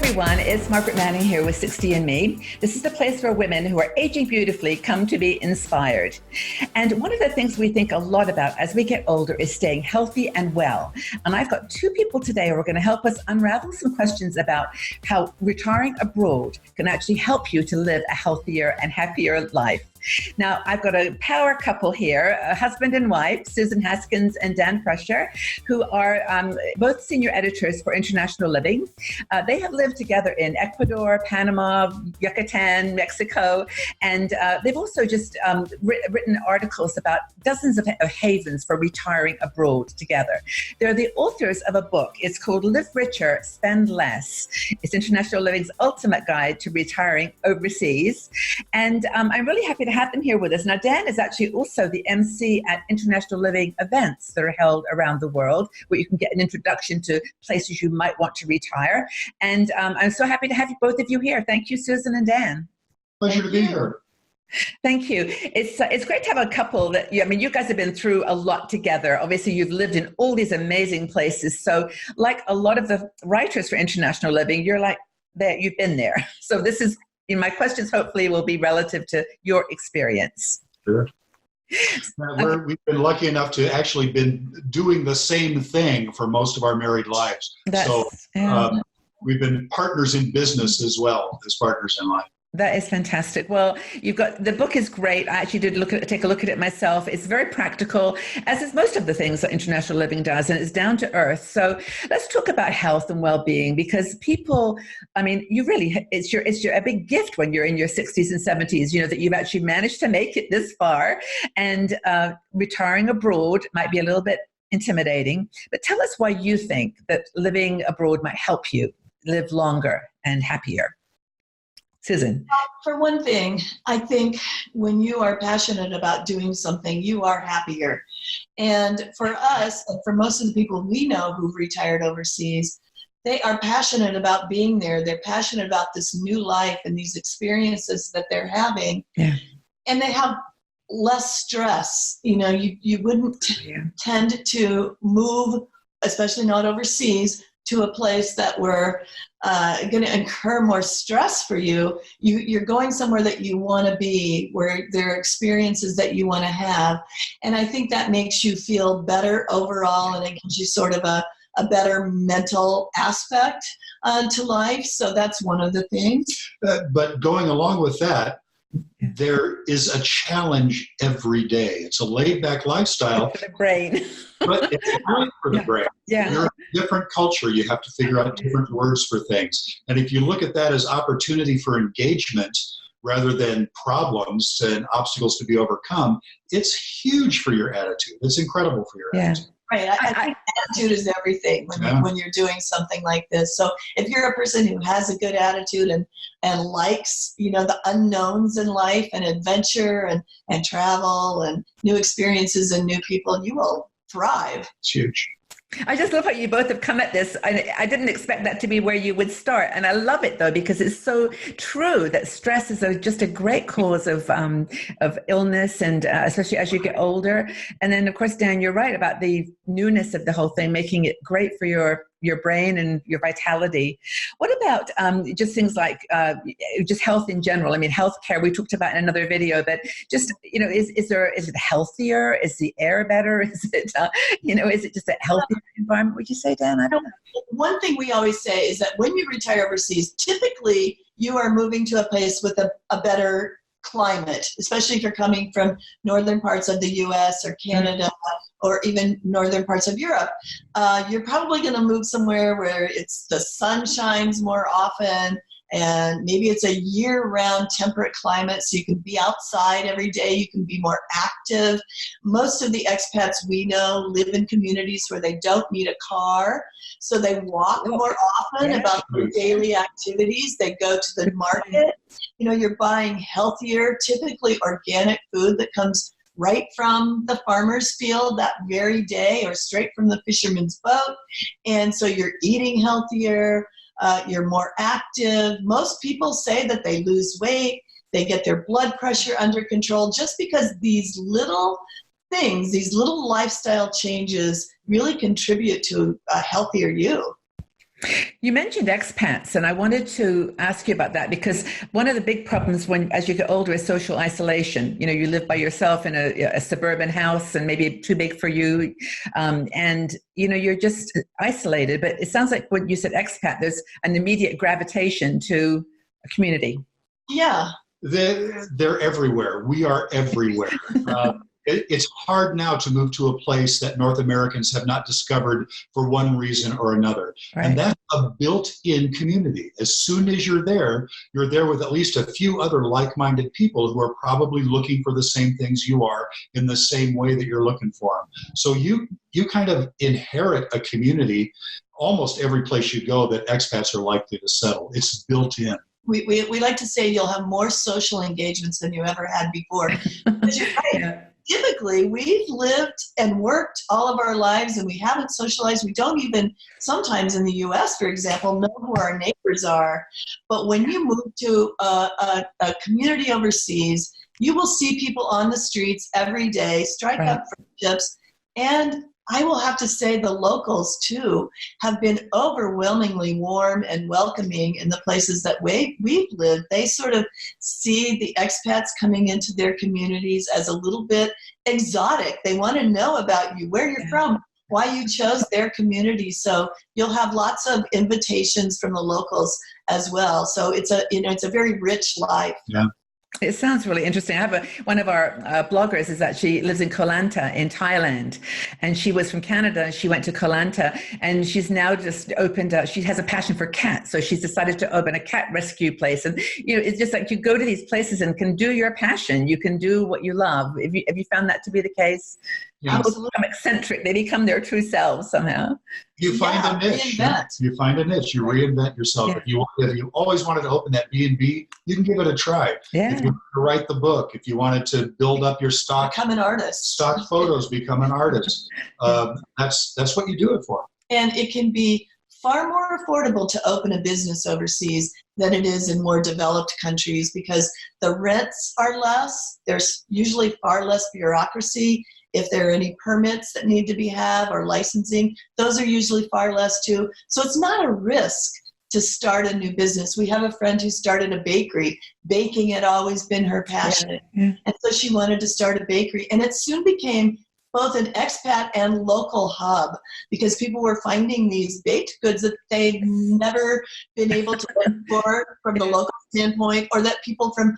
everyone, it's Margaret Manning here with 60 and Me. This is the place where women who are aging beautifully come to be inspired. And one of the things we think a lot about as we get older is staying healthy and well. And I've got two people today who are going to help us unravel some questions about how retiring abroad can actually help you to live a healthier and happier life. Now, I've got a power couple here, a husband and wife, Susan Haskins and Dan Prescher, who are both senior editors for International Living. They have lived together in Ecuador, Panama, Yucatan, Mexico, and they've also just written articles about dozens of havens for retiring abroad together. They're the authors of a book. It's called Live Richer, Spend Less. It's International Living's ultimate guide to retiring overseas. And I'm really happy to have them here with us. Now, Dan is actually also the MC at International Living events that are held around the world, where you can get an introduction to places you might want to retire. And I'm so happy to have both of you here. Thank you, Susan and Dan. Pleasure to be here. Thank you. It's great to have a couple that, you guys have been through a lot together. Obviously, you've lived in all these amazing places. So like a lot of the writers for International Living, you're like, there, you've been there. So this is, my questions hopefully will be relative to your experience. Sure. We've been lucky enough to actually been doing the same thing for most of our married lives. We've been partners in business as well as partners in life. That is fantastic. Well, the book is great. I actually did take a look at it myself. It's very practical, as is most of the things that International Living does, and it's down to earth. So let's talk about health and well-being, because people, it's a big gift when you're in your 60s and 70s, that you've actually managed to make it this far, and retiring abroad might be a little bit intimidating. But tell us why you think that living abroad might help you live longer and happier. Susan. For one thing, I think when you are passionate about doing something, you are happier. And for us, and for most of the people we know who've retired overseas, they are passionate about being there. They're passionate about this new life and these experiences that they're having. Yeah. And they have less stress. You wouldn't tend to move, especially not overseas, to a place that were going to incur more stress for you. You're going somewhere that you want to be, where there are experiences that you want to have. And I think that makes you feel better overall, and it gives you sort of a better mental aspect to life. So that's one of the things. But going along with that, there is a challenge every day. It's a laid-back lifestyle. For the brain. But it's great for the brain. Yeah. You're in a different culture. You have to figure out different words for things. And if you look at that as opportunity for engagement rather than problems and obstacles to be overcome, it's huge for your attitude. It's incredible for your attitude. Right. I think attitude is everything when you're doing something like this. So if you're a person who has a good attitude and likes, the unknowns in life and adventure and travel and new experiences and new people, you will thrive. It's huge. I just love how you both have come at this. I didn't expect that to be where you would start. And I love it, though, because it's so true that stress is just a great cause of illness, and especially as you get older. And then, of course, Dan, you're right about the newness of the whole thing, making it great for your brain and your vitality. What about just things like just health in general? I mean, healthcare, we talked about in another video, but just, is it healthier? Is the air better? Is it, is it just a healthier environment? Would you say, Dan? I don't know. One thing we always say is that when you retire overseas, typically you are moving to a place with a better climate, especially if you're coming from northern parts of the U.S. or Canada or even northern parts of Europe. You're probably going to move somewhere where the sun shines more often, and maybe it's a year-round temperate climate, so you can be outside every day, you can be more active. Most of the expats we know live in communities where they don't need a car, so they walk more often about their daily activities. They go to the market. You're buying healthier, typically organic food that comes right from the farmer's field that very day, or straight from the fisherman's boat. And so you're eating healthier, you're more active. Most people say that they lose weight, they get their blood pressure under control, just because these little things, these little lifestyle changes really contribute to a healthier you. You mentioned expats, and I wanted to ask you about that because one of the big problems when, as you get older, is social isolation. You know, you live by yourself in a suburban house, and maybe too big for you, and you know you're just isolated. But it sounds like when you said expat, there's an immediate gravitation to a community. Yeah. They're everywhere. We are everywhere. It's hard now to move to a place that North Americans have not discovered for one reason or another. Right. And that's a built-in community. As soon as you're there with at least a few other like-minded people who are probably looking for the same things you are in the same way that you're looking for them. So you kind of inherit a community almost every place you go that expats are likely to settle. It's built in. We like to say you'll have more social engagements than you ever had before. Because you're right. Yeah. Typically, we've lived and worked all of our lives and we haven't socialized. We don't even, sometimes in the US, for example, know who our neighbors are. But when you move to a community overseas, you will see people on the streets every day, strike up friendships. And I will have to say the locals, too, have been overwhelmingly warm and welcoming in the places that we've lived. They sort of see the expats coming into their communities as a little bit exotic. They want to know about you, where you're from, why you chose their community. So you'll have lots of invitations from the locals as well. So it's a very rich life. Yeah. It sounds really interesting. I have one of our bloggers is that she lives in Koh Lanta in Thailand, and she was from Canada. She went to Koh Lanta, and she's now just opened up. She has a passion for cats, so she's decided to open a cat rescue place. And you know, it's just like you go to these places and can do your passion. You can do what you love. Have you found that to be the case? Yeah. People become eccentric. They become their true selves somehow. You find a niche. You find a niche. You reinvent yourself. Yeah. If you always wanted to open that B&B, you can give it a try. Yeah. If you wanted to write the book, if you wanted to build up your stock, become an artist. Stock photos, become an artist. That's what you do it for. And it can be far more affordable to open a business overseas than it is in more developed countries because the rents are less. There's usually far less bureaucracy. If there are any permits that need to be had or licensing, those are usually far less too. So it's not a risk to start a new business. We have a friend who started a bakery. Baking had always been her passion. Yeah. And so she wanted to start a bakery. And it soon became both an expat and local hub because people were finding these baked goods that they'd never been able to look for from the local standpoint or that people from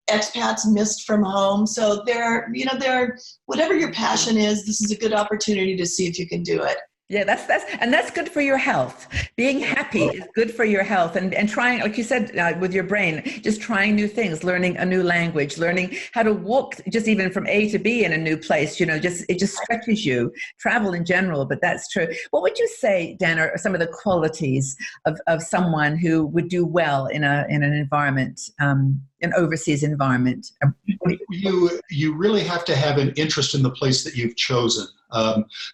expats missed from home. So there are whatever your passion is, this is a good opportunity to see if you can do it. Yeah, that's good for your health. Being happy is good for your health, and trying, like you said, with your brain, just trying new things, learning a new language, learning how to walk, just even from A to B in a new place. You know, it just stretches you. Travel in general, but that's true. What would you say, Dan, are some of the qualities of someone who would do well in an environment, an overseas environment? You really have to have an interest in the place that you've chosen.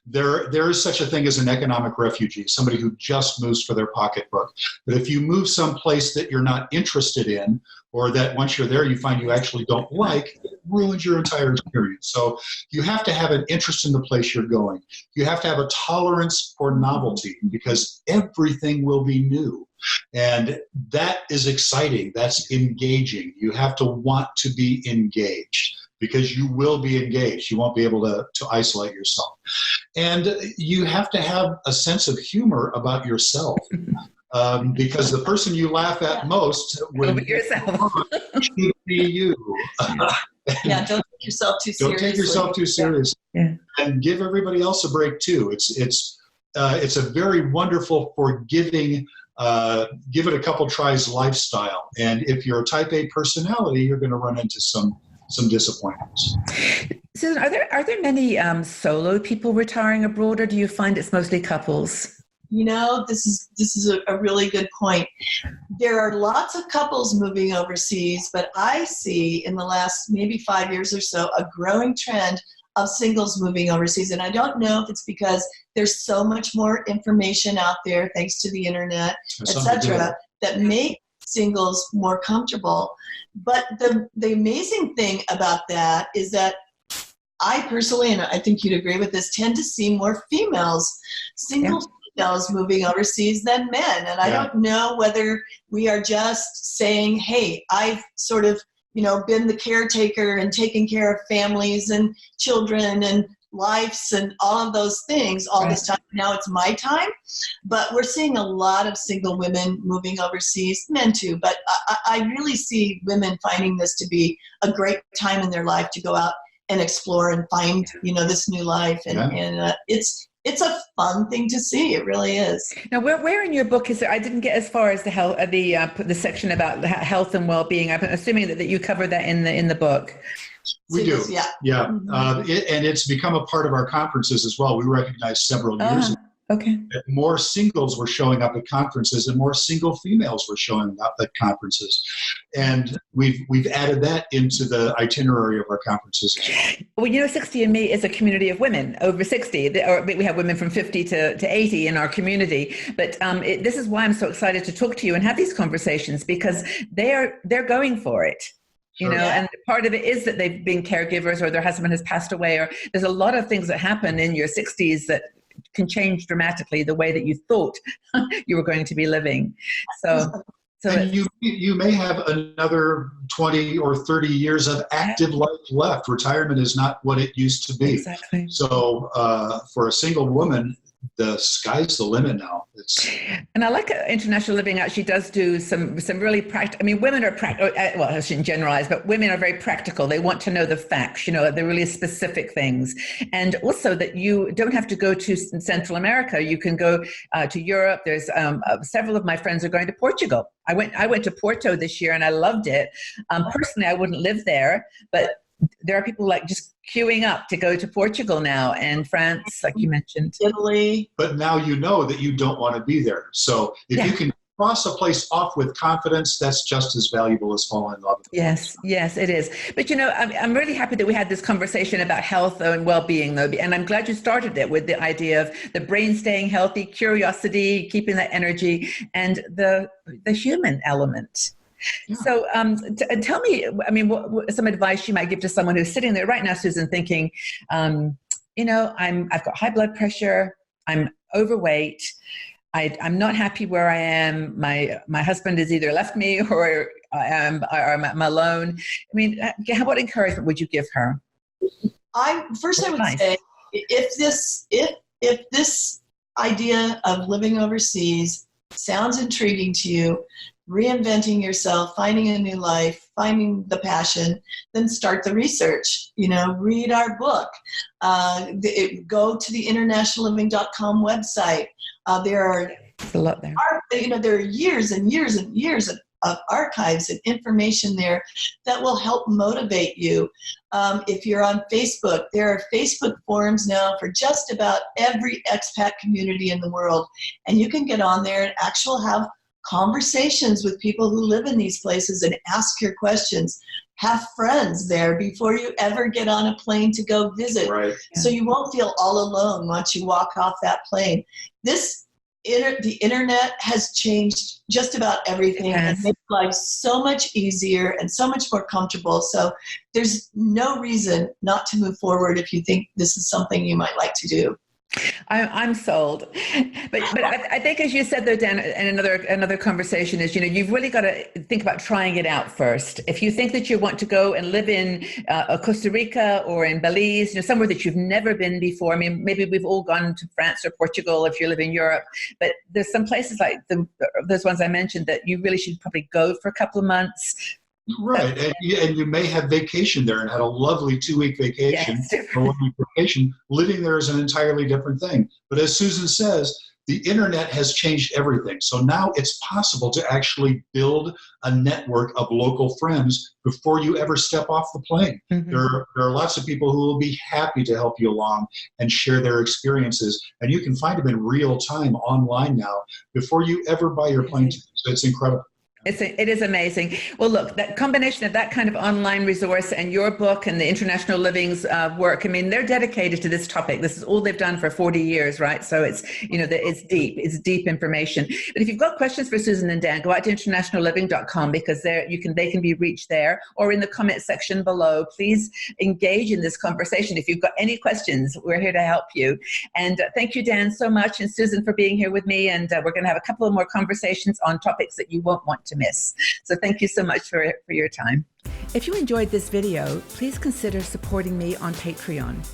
There is such a thing as an economic refugee, somebody who just moves for their pocketbook. But if you move someplace that you're not interested in, or that once you're there you find you actually don't like, it ruins your entire experience. So you have to have an interest in the place you're going. You have to have a tolerance for novelty because everything will be new. And that is exciting. That's engaging. You have to want to be engaged because you will be engaged. You won't be able to isolate yourself. And you have to have a sense of humor about yourself. Because the person you laugh at most should be you. Don't take yourself too seriously. Don't take yourself too seriously. Yeah. And give everybody else a break too. It's a very wonderful, forgiving, give it a couple tries lifestyle. And if you're a type A personality, you're going to run into some disappointments. Susan, are there many solo people retiring abroad, or do you find it's mostly couples? You know, this is a really good point. There are lots of couples moving overseas, but I see in the last maybe 5 years or so a growing trend of singles moving overseas. And I don't know if it's because there's so much more information out there, thanks to the internet, etc., that make singles more comfortable. But the amazing thing about that is that I personally, and I think you'd agree with this, tend to see more females, single females moving overseas than men. And I don't know whether we are just saying, hey, I've sort of, been the caretaker and taking care of families and children and lives and all of those things all this time. Now it's my time. But we're seeing a lot of single women moving overseas, men too. But I really see women finding this to be a great time in their life to go out and explore and find, this new life. And it's a fun thing to see. It really is. Now, where in your book is there? I didn't get as far as the section about health and well-being. I'm assuming that you cover that in the book. We do. Yeah. Mm-hmm. And it's become a part of our conferences as well. We recognized several years ago that more singles were showing up at conferences and more single females were showing up at conferences. And we've added that into the itinerary of our conferences as well. Well, 60andMe is a community of women over 60. We have women from 50 to 80 in our community. But this is why I'm so excited to talk to you and have these conversations, because they're going for it. And part of it is that they've been caregivers, or their husband has passed away, or there's a lot of things that happen in your 60s that can change dramatically the way that you thought you were going to be living. And you may have another 20 or 30 years of active life left. Retirement is not what it used to be. Exactly. So for a single woman, the sky's the limit now. And I like International Living actually does do some really practical. I mean, women are practical. Well, I shouldn't generalize, but women are very practical. They want to know the facts, the really specific things. And also that you don't have to go to Central America. You can go to Europe. There's several of my friends are going to Portugal. I went to Porto this year and I loved it. Personally, I wouldn't live there, but there are people like just queuing up to go to Portugal now, and France, like you mentioned. Italy. But now you know that you don't want to be there. So if you can cross a place off with confidence, that's just as valuable as falling in love with Yes, it is. But I'm really happy that we had this conversation about health and well-being, though, and I'm glad you started it with the idea of the brain staying healthy, curiosity, keeping that energy, and the human element. Yeah. So tell me, what some advice you might give to someone who's sitting there right now, Susan, thinking, I've got high blood pressure, I'm overweight, I'm not happy where I am. My husband has either left me or I'm alone. What encouragement would you give her? I would say, if this idea of living overseas sounds intriguing to you, reinventing yourself, finding a new life, finding the passion, then start the research. Read our book. Go to the internationalliving.com website. There are a lot there. There are years and years and years of archives and information there that will help motivate you. If you're on Facebook, there are Facebook forums now for just about every expat community in the world, and you can get on there and actually have conversations with people who live in these places and ask your questions. Have friends there before you ever get on a plane to go visit. Right. So you won't feel all alone once you walk off that plane. The internet has changed just about everything and made life so much easier and so much more comfortable. So there's no reason not to move forward if you think this is something you might like to do. I'm sold, but I think, as you said though, Dan, in another conversation is, you've really got to think about trying it out first. If you think that you want to go and live in Costa Rica or in Belize, somewhere that you've never been before. Maybe we've all gone to France or Portugal if you live in Europe, but there's some places like those ones I mentioned that you really should probably go for a couple of months. Right, and you may have vacation there and had a lovely 2-week vacation, or 1-week vacation. Living there is an entirely different thing. But as Susan says, the internet has changed everything. So now it's possible to actually build a network of local friends before you ever step off the plane. Mm-hmm. There are lots of people who will be happy to help you along and share their experiences. And you can find them in real time online now before you ever buy your plane ticket. So it's incredible. It is amazing. Well, look, that combination of that kind of online resource and your book and the International Living's work, I mean, they're dedicated to this topic. This is all they've done for 40 years, right? So it's, it's deep information. But if you've got questions for Susan and Dan, go out to internationalliving.com, because they can be reached there, or in the comment section below. Please engage in this conversation. If you've got any questions, we're here to help you. And thank you, Dan, so much, and Susan, for being here with me. And we're going to have a couple of more conversations on topics that you won't want to miss. So thank you so much for your time. If you enjoyed this video, please consider supporting me on Patreon.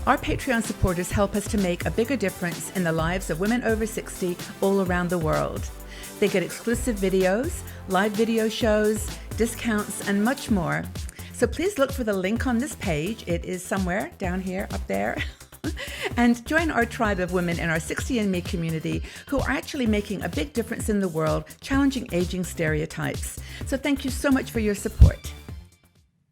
Our Patreon supporters help us to make a bigger difference in the lives of women over 60 all around the world. They get exclusive videos, live video shows, discounts, and much more. So please look for the link on this page. It is somewhere down here, up there. And join our tribe of women in our 60andMe community who are actually making a big difference in the world, challenging aging stereotypes. So thank you so much for your support.